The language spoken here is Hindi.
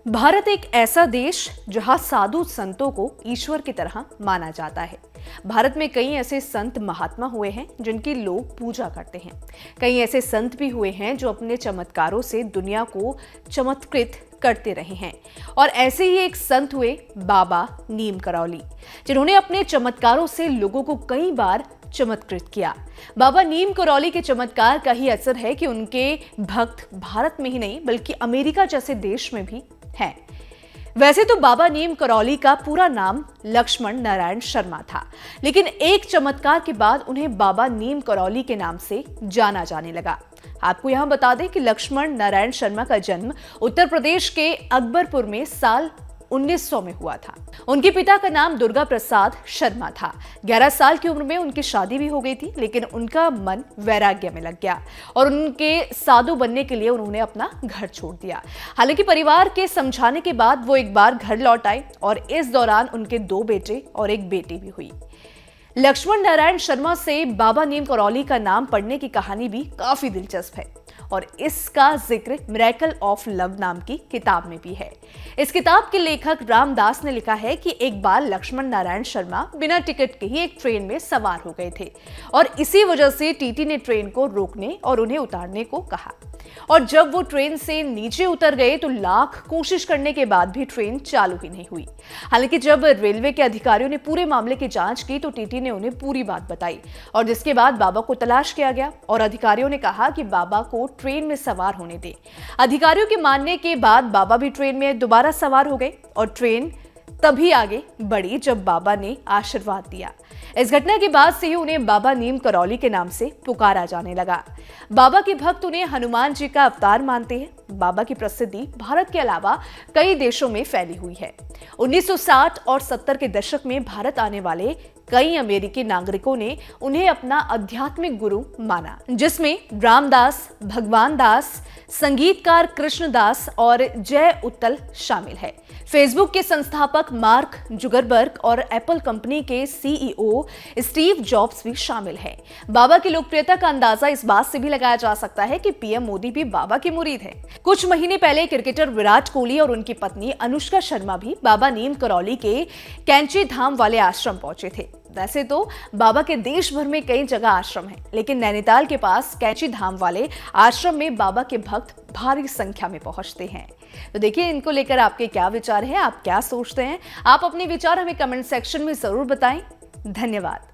भारत एक ऐसा देश जहां साधु संतों को ईश्वर की तरह माना जाता है। भारत में कई ऐसे संत महात्मा हुए हैं जिनकी लोग पूजा करते हैं। कई ऐसे संत भी हुए हैं जो अपने चमत्कारों से दुनिया को चमत्कृत करते रहे हैं। और ऐसे ही एक संत हुए बाबा नीम करौली, जिन्होंने अपने चमत्कारों से लोगों को कई बार चमत्कृत किया। बाबा नीम करौली के चमत्कार का ही असर है कि उनके भक्त भारत में ही नहीं बल्कि अमेरिका जैसे देश में भी हैं। वैसे तो बाबा नीम करौली का पूरा नाम लक्ष्मण नारायण शर्मा था, लेकिन एक चमत्कार के बाद उन्हें बाबा नीम करौली के नाम से जाना जाने लगा। आपको यहां बता दें कि लक्ष्मण नारायण शर्मा का जन्म उत्तर प्रदेश के अकबरपुर में साल 1900 में हुआ था। उनके पिता का नाम दुर्गा प्रसाद शर्मा था। 11 साल की उम्र में उनकी शादी भी हो गई थी, लेकिन उनका मन वैराग्य में लग गया और उनके साधु बनने के लिए उन्होंने अपना घर छोड़ दिया। हालांकि परिवार के समझाने के बाद वो एक बार घर लौट आए और इस दौरान उनके 2 बेटे और एक बेटी भी हुई। लक्ष्मण नारायण शर्मा से बाबा नीम करौली का नाम पढ़ने की कहानी भी काफी दिलचस्प है और इसका जिक्र मिरेकल ऑफ लव नाम की किताब में भी है। इस किताब के लेखक रामदास ने लिखा है कि एक बार लक्ष्मण नारायण शर्मा बिना टिकट के ही एक ट्रेन में सवार हो गए थे और इसी वजह से टीटी ने ट्रेन को रोकने और उन्हें उतारने को कहा। और जब वो ट्रेन से नीचे उतर गए तो लाख कोशिश करने के बाद भी ट्रेन चालू ही नहीं हुई। हालांकि जब रेलवे के अधिकारियों ने पूरे मामले की जांच की तो टीटी ने उन्हें पूरी बात बताई और जिसके बाद बाबा को तलाश किया गया और अधिकारियों ने कहा कि बाबा को ट्रेन में सवार होने दें। अधिकारियों के मानने के बाद बाबा भी ट्रेन में दोबारा सवार हो गए और ट्रेन तभी आगे बढ़ी जब बाबा ने आशीर्वाद दिया। इस घटना के बाद से ही उन्हें बाबा नीम करौली के नाम से पुकारा जाने लगा। बाबा के भक्त उन्हें हनुमान जी का अवतार मानते हैं। बाबा की प्रसिद्धि भारत के अलावा कई देशों में फैली हुई है। 1960 और 70 के दशक में भारत आने वाले कई अमेरिकी नागरिकों ने उन्हें अपना आध्यात्मिक गुरु माना, जिसमें रामदास, भगवान दास, संगीतकार कृष्णदास और जय उत्तल शामिल है। फेसबुक के संस्थापक मार्क जुगरबर्ग और एप्पल कंपनी के सीईओ स्टीव जॉब्स भी शामिल हैं। बाबा की लोकप्रियता का अंदाजा इस बात से भी लगाया जा सकता है कि पीएम मोदी भी बाबा के मुरीद हैं। कुछ महीने पहले क्रिकेटर विराट कोहली और उनकी पत्नी अनुष्का शर्मा भी बाबा नीम करौली के कैंची धाम वाले आश्रम पहुंचे थे। वैसे तो बाबा के देश भर में कई जगह आश्रम हैं, लेकिन नैनीताल के पास कैंची धाम वाले आश्रम में बाबा के भक्त भारी संख्या में पहुंचते हैं। तो देखिए, इनको लेकर आपके क्या विचार हैं, आप क्या सोचते हैं? आप अपने विचार हमें कमेंट सेक्शन में जरूर बताएं। धन्यवाद।